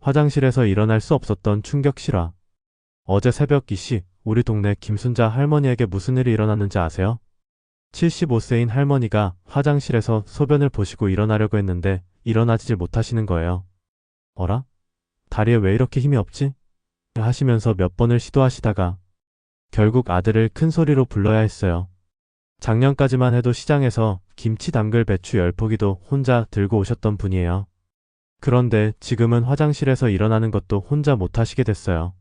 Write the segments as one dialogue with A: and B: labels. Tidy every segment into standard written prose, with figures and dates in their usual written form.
A: 화장실에서 일어날 수 없었던 충격 실화. 어제 새벽 2시 우리 동네 김순자 할머니에게 무슨 일이 일어났는지 아세요? 75세인 할머니가 화장실에서 소변을 보시고 일어나려고 했는데 일어나지질 못하시는 거예요. 어라? 다리에 왜 이렇게 힘이 없지? 하시면서 몇 번을 시도하시다가 결국 아들을 큰 소리로 불러야 했어요. 작년까지만 해도 시장에서 김치 담글 배추 10포기도 혼자 들고 오셨던 분이에요. 그런데 지금은 화장실에서 일어나는 것도 혼자 못하시게 됐어요.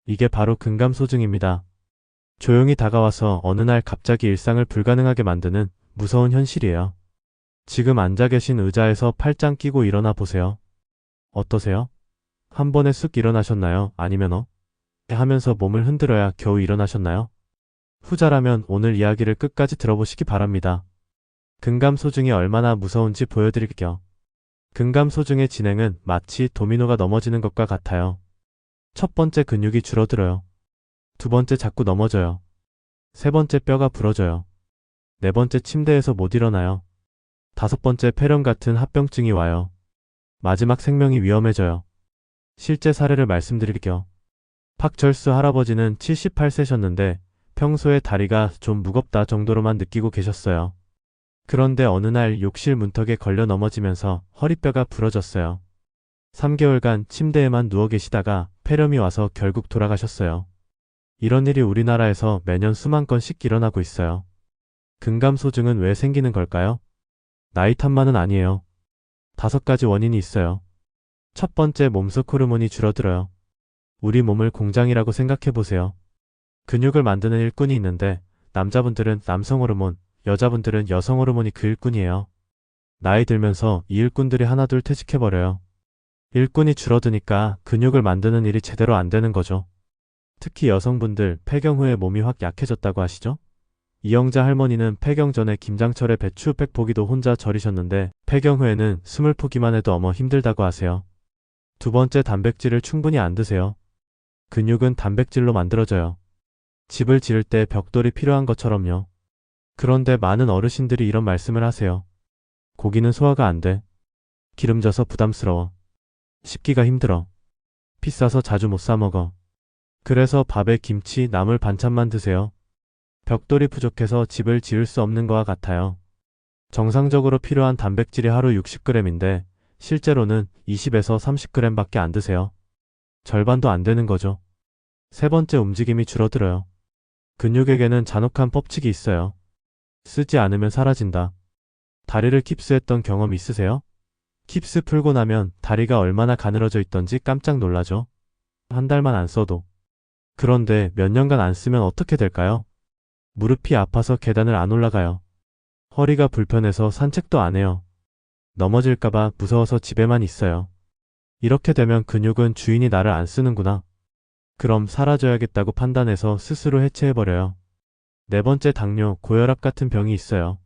A: 이게 바로 근감소증입니다. 조용히 다가와서 어느 날 갑자기 일상을 불가능하게 만드는 무서운 현실이에요. 지금 앉아 계신 의자에서 팔짱 끼고 일어나 보세요. 어떠세요? 한 번에 쑥 일어나셨나요? 아니면 하면서 몸을 흔들어야 겨우 일어나셨나요? 후자라면 오늘 이야기를 끝까지 들어보시기 바랍니다. 근감소증이 얼마나 무서운지 보여드릴게요. 근감소증의 진행은 마치 도미노가 넘어지는 것과 같아요. 첫 번째 근육이 줄어들어요. 두 번째 자꾸 넘어져요. 세 번째 뼈가 부러져요. 네 번째 침대에서 못 일어나요. 다섯 번째 폐렴 같은 합병증이 와요. 마지막 생명이 위험해져요. 실제 사례를 말씀드릴게요. 박철수 할아버지는 78세셨는데 평소에 다리가 좀 무겁다 정도로만 느끼고 계셨어요. 그런데 어느 날 욕실 문턱에 걸려 넘어지면서 허리뼈가 부러졌어요. 3개월간 침대에만 누워 계시다가 폐렴이 와서 결국 돌아가셨어요. 이런 일이 우리나라에서 매년 수만 건씩 일어나고 있어요. 근감소증은 왜 생기는 걸까요? 나이 탓만은 아니에요. 5가지 원인이 있어요. 첫 번째, 몸속 호르몬이 줄어들어요. 우리 몸을 공장이라고 생각해 보세요. 근육을 만드는 일꾼이 있는데 남자분들은 남성 호르몬, 여자분들은 여성 호르몬이 그 일꾼이에요. 나이 들면서 이 일꾼들이 하나둘 퇴직해버려요. 일꾼이 줄어드니까 근육을 만드는 일이 제대로 안 되는 거죠. 특히 여성분들 폐경 후에 몸이 확 약해졌다고 하시죠? 이영자 할머니는 폐경 전에 김장철에 배추 100포기도 혼자 절이셨는데 폐경 후에는 20포기만 해도 어머 힘들다고 하세요. 두 번째, 단백질을 충분히 안 드세요. 근육은 단백질로 만들어져요. 집을 지을 때 벽돌이 필요한 것처럼요. 그런데 많은 어르신들이 이런 말씀을 하세요. 고기는 소화가 안 돼. 기름져서 부담스러워. 씹기가 힘들어. 비싸서 자주 못 사 먹어. 그래서 밥에 김치, 나물 반찬만 드세요. 벽돌이 부족해서 집을 지을 수 없는 거와 같아요. 정상적으로 필요한 단백질이 하루 60g인데 실제로는 20에서 30g 밖에 안 드세요. 절반도 안 되는 거죠. 세 번째, 움직임이 줄어들어요. 근육에게는 잔혹한 법칙이 있어요. 쓰지 않으면 사라진다. 다리를 깁스했던 경험 있으세요? 깁스 풀고 나면 다리가 얼마나 가늘어져 있던지 깜짝 놀라죠. 한 달만 안 써도. 그런데 몇 년간 안 쓰면 어떻게 될까요? 무릎이 아파서 계단을 안 올라가요. 허리가 불편해서 산책도 안 해요. 넘어질까봐 무서워서 집에만 있어요. 이렇게 되면 근육은 주인이 나를 안 쓰는구나. 그럼 사라져야겠다고 판단해서 스스로 해체해버려요. 네 번째, 당뇨, 고혈압 같은 병이 있어요.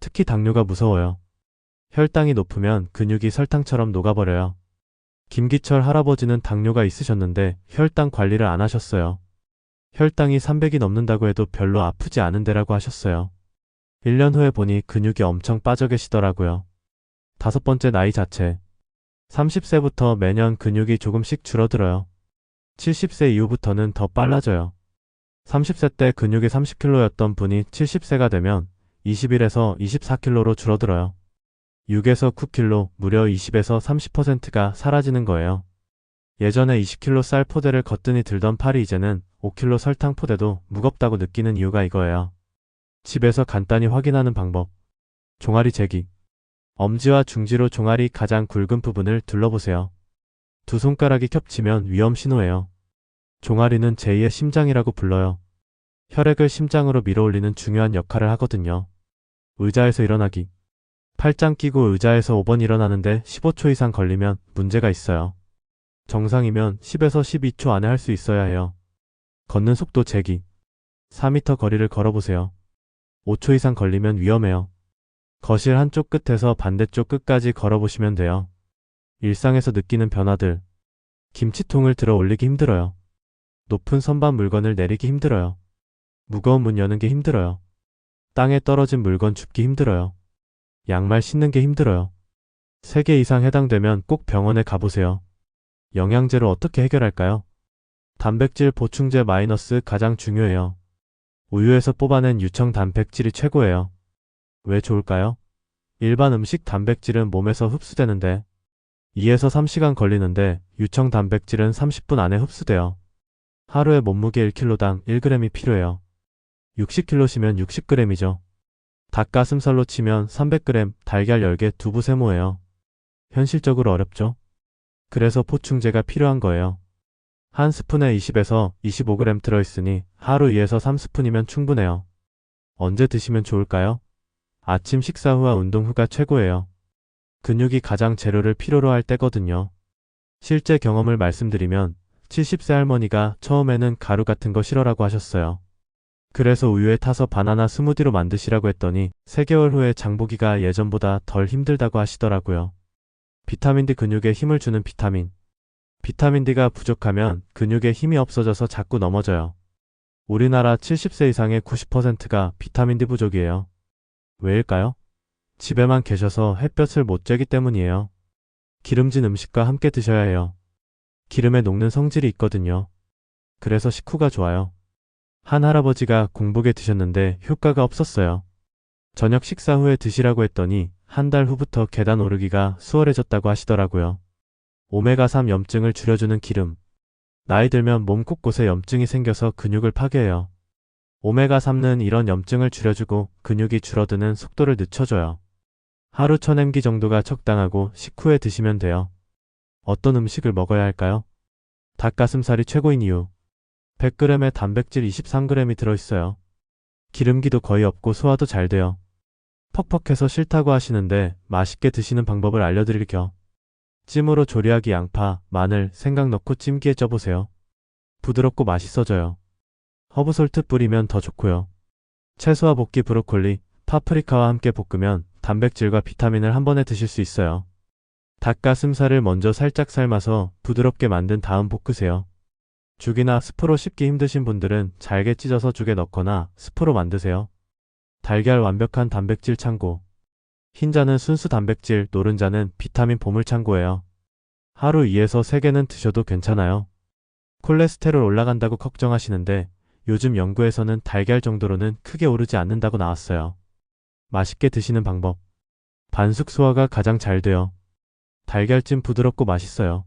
A: 특히 당뇨가 무서워요. 혈당이 높으면 근육이 설탕처럼 녹아버려요. 김기철 할아버지는 당뇨가 있으셨는데 혈당 관리를 안 하셨어요. 혈당이 300이 넘는다고 해도 별로 아프지 않은데라고 하셨어요. 1년 후에 보니 근육이 엄청 빠져 계시더라고요. 다섯 번째, 나이 자체. 30세부터 매년 근육이 조금씩 줄어들어요. 70세 이후부터는 더 빨라져요. 30세 때 근육이 30kg였던 분이 70세가 되면 21에서 24kg로 줄어들어요. 6에서 9kg, 무려 20에서 30%가 사라지는 거예요. 예전에 20kg 쌀 포대를 거뜬히 들던 팔이 이제는 5kg 설탕 포대도 무겁다고 느끼는 이유가 이거예요. 집에서 간단히 확인하는 방법. 종아리 재기. 엄지와 중지로 종아리 가장 굵은 부분을 둘러보세요. 두 손가락이 겹치면 위험 신호예요. 종아리는 제2의 심장이라고 불러요. 혈액을 심장으로 밀어올리는 중요한 역할을 하거든요. 의자에서 일어나기. 팔짱 끼고 의자에서 5번 일어나는데 15초 이상 걸리면 문제가 있어요. 정상이면 10에서 12초 안에 할 수 있어야 해요. 걷는 속도 재기. 4m 거리를 걸어보세요. 5초 이상 걸리면 위험해요. 거실 한쪽 끝에서 반대쪽 끝까지 걸어보시면 돼요. 일상에서 느끼는 변화들. 김치통을 들어 올리기 힘들어요. 높은 선반 물건을 내리기 힘들어요. 무거운 문 여는 게 힘들어요. 땅에 떨어진 물건 줍기 힘들어요. 양말 신는 게 힘들어요. 3개 이상 해당되면 꼭 병원에 가보세요. 영양제로 어떻게 해결할까요? 단백질 보충제 마이너스 가장 중요해요. 우유에서 뽑아낸 유청 단백질이 최고예요. 왜 좋을까요? 일반 음식 단백질은 몸에서 흡수되는데 2에서 3시간 걸리는데 유청 단백질은 30분 안에 흡수돼요. 하루에 몸무게 1kg당 1g이 필요해요. 60kg시면 60g이죠. 닭가슴살로 치면 300g, 달걀 10개, 두부 세모예요. 현실적으로 어렵죠? 그래서 보충제가 필요한 거예요. 한 스푼에 20에서 25g 들어있으니 하루 2에서 3스푼이면 충분해요. 언제 드시면 좋을까요? 아침 식사 후와 운동 후가 최고예요. 근육이 가장 재료를 필요로 할 때거든요. 실제 경험을 말씀드리면 70세 할머니가 처음에는 가루 같은 거 싫어라고 하셨어요. 그래서 우유에 타서 바나나 스무디로 만드시라고 했더니 3개월 후에 장보기가 예전보다 덜 힘들다고 하시더라고요. 비타민 D 근육에 힘을 주는 비타민. 비타민 D가 부족하면 근육에 힘이 없어져서 자꾸 넘어져요. 우리나라 70세 이상의 90%가 비타민 D 부족이에요. 왜일까요? 집에만 계셔서 햇볕을 못 쬐기 때문이에요. 기름진 음식과 함께 드셔야 해요. 기름에 녹는 성질이 있거든요. 그래서 식후가 좋아요. 한 할아버지가 공복에 드셨는데 효과가 없었어요. 저녁 식사 후에 드시라고 했더니 한 달 후부터 계단 오르기가 수월해졌다고 하시더라고요. 오메가3 염증을 줄여주는 기름. 나이 들면 몸 곳곳에 염증이 생겨서 근육을 파괴해요. 오메가3는 이런 염증을 줄여주고 근육이 줄어드는 속도를 늦춰줘요. 하루 1000mg 정도가 적당하고 식후에 드시면 돼요. 어떤 음식을 먹어야 할까요? 닭가슴살이 최고인 이유. 100g에 단백질 23g이 들어있어요. 기름기도 거의 없고 소화도 잘 돼요. 퍽퍽해서 싫다고 하시는데 맛있게 드시는 방법을 알려드릴게요. 찜으로 조리하기 양파, 마늘, 생강 넣고 찜기에 쪄보세요. 부드럽고 맛있어져요. 허브솔트 뿌리면 더 좋고요. 채소와 볶기 브로콜리, 파프리카와 함께 볶으면 단백질과 비타민을 한 번에 드실 수 있어요. 닭가슴살을 먼저 살짝 삶아서 부드럽게 만든 다음 볶으세요. 죽이나 스프로 씹기 힘드신 분들은 잘게 찢어서 죽에 넣거나 스프로 만드세요. 달걀 완벽한 단백질 창고. 흰자는 순수 단백질, 노른자는 비타민 보물 창고예요. 하루 2에서 3개는 드셔도 괜찮아요. 콜레스테롤 올라간다고 걱정하시는데 요즘 연구에서는 달걀 정도로는 크게 오르지 않는다고 나왔어요. 맛있게 드시는 방법. 반숙 소화가 가장 잘 돼요. 달걀찜 부드럽고 맛있어요.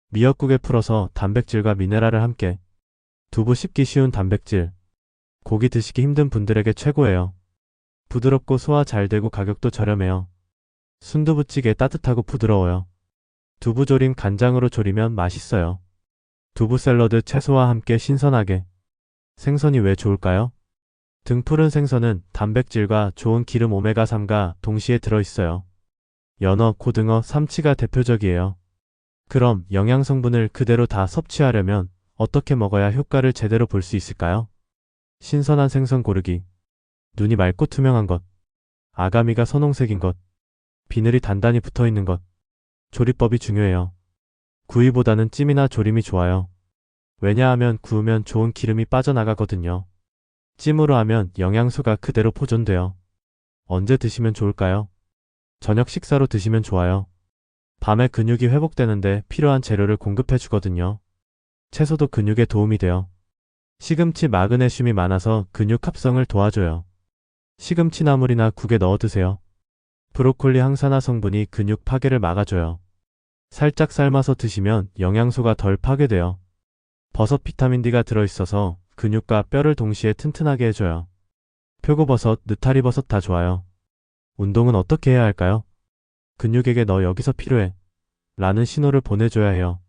A: 미역국에 풀어서 단백질과 미네랄을 함께. 두부 씹기 쉬운 단백질. 고기 드시기 힘든 분들에게 최고예요. 부드럽고 소화 잘 되고 가격도 저렴해요. 순두부찌개 따뜻하고 부드러워요. 두부조림 간장으로 졸이면 맛있어요. 두부 샐러드 채소와 함께 신선하게. 생선이 왜 좋을까요? 등푸른 생선은 단백질과 좋은 기름 오메가3가 동시에 들어있어요. 연어, 고등어, 삼치가 대표적이에요. 그럼 영양 성분을 그대로 다 섭취하려면 어떻게 먹어야 효과를 제대로 볼 수 있을까요? 신선한 생선 고르기. 눈이 맑고 투명한 것. 아가미가 선홍색인 것. 비늘이 단단히 붙어있는 것. 조리법이 중요해요. 구이보다는 찜이나 조림이 좋아요. 왜냐하면 구우면 좋은 기름이 빠져나가거든요. 찜으로 하면 영양소가 그대로 보존돼요. 언제 드시면 좋을까요? 저녁 식사로 드시면 좋아요. 밤에 근육이 회복되는데 필요한 재료를 공급해 주거든요. 채소도 근육에 도움이 돼요. 시금치 마그네슘이 많아서 근육 합성을 도와줘요. 시금치 나물이나 국에 넣어 드세요. 브로콜리 항산화 성분이 근육 파괴를 막아줘요. 살짝 삶아서 드시면 영양소가 덜 파괴돼요. 버섯 비타민 D가 들어있어서 근육과 뼈를 동시에 튼튼하게 해줘요. 표고버섯, 느타리버섯 다 좋아요. 운동은 어떻게 해야 할까요? 근육에게 너 여기서 필요해. 라는 신호를 보내줘야 해요.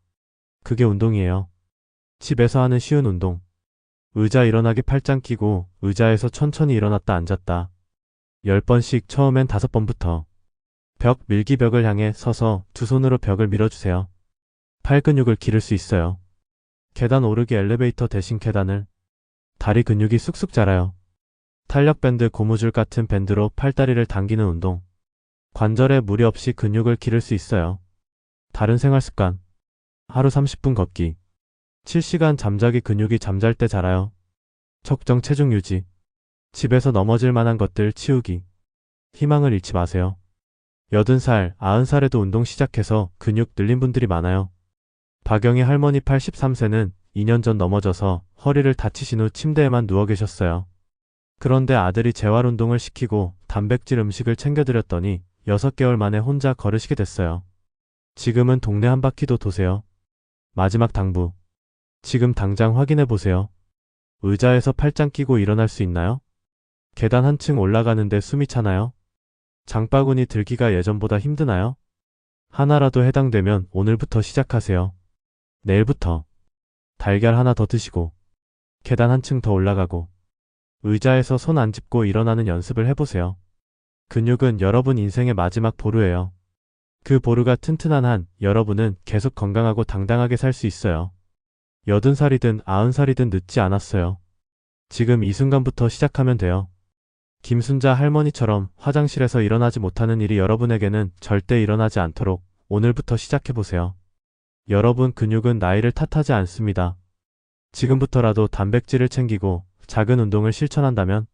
A: 그게 운동이에요. 집에서 하는 쉬운 운동. 의자 일어나기 팔짱 끼고 의자에서 천천히 일어났다 앉았다. 10번씩 처음엔 5번부터. 벽 밀기 벽을 향해 서서 두 손으로 벽을 밀어주세요. 팔 근육을 기를 수 있어요. 계단 오르기 엘리베이터 대신 계단을. 다리 근육이 쑥쑥 자라요. 탄력밴드 고무줄 같은 밴드로 팔다리를 당기는 운동. 관절에 무리 없이 근육을 기를 수 있어요. 다른 생활습관. 하루 30분 걷기. 7시간 잠자기 근육이 잠잘 때 자라요. 적정 체중 유지. 집에서 넘어질 만한 것들 치우기. 희망을 잃지 마세요. 80살, 90살에도 운동 시작해서 근육 늘린 분들이 많아요. 박영희 할머니 83세는 2년 전 넘어져서 허리를 다치신 후 침대에만 누워 계셨어요. 그런데 아들이 재활 운동을 시키고 단백질 음식을 챙겨드렸더니 6개월 만에 혼자 걸으시게 됐어요. 지금은 동네 한 바퀴도 도세요. 마지막 당부. 지금 당장 확인해 보세요. 의자에서 팔짱 끼고 일어날 수 있나요? 계단 한층 올라가는데 숨이 차나요? 장바구니 들기가 예전보다 힘드나요? 하나라도 해당되면 오늘부터 시작하세요. 내일부터 달걀 하나 더 드시고 계단 한층 더 올라가고 의자에서 손 안 짚고 일어나는 연습을 해보세요. 근육은 여러분 인생의 마지막 보루예요. 그 보루가 튼튼한 한 여러분은 계속 건강하고 당당하게 살 수 있어요. 80살이든 90살이든 늦지 않았어요. 지금 이 순간부터 시작하면 돼요. 김순자 할머니처럼 화장실에서 일어나지 못하는 일이 여러분에게는 절대 일어나지 않도록 오늘부터 시작해보세요. 여러분 근육은 나이를 탓하지 않습니다. 지금부터라도 단백질을 챙기고 작은 운동을 실천한다면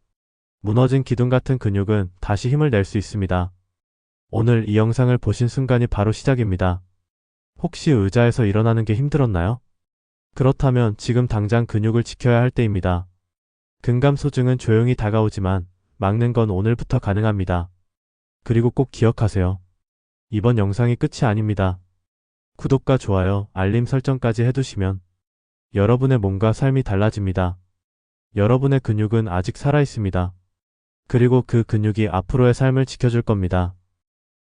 A: 무너진 기둥 같은 근육은 다시 힘을 낼 수 있습니다. 오늘 이 영상을 보신 순간이 바로 시작입니다. 혹시 의자에서 일어나는 게 힘들었나요? 그렇다면 지금 당장 근육을 지켜야 할 때입니다. 근감소증은 조용히 다가오지만 막는 건 오늘부터 가능합니다. 그리고 꼭 기억하세요. 이번 영상이 끝이 아닙니다. 구독과 좋아요, 알림 설정까지 해두시면 여러분의 몸과 삶이 달라집니다. 여러분의 근육은 아직 살아있습니다. 그리고 그 근육이 앞으로의 삶을 지켜줄 겁니다.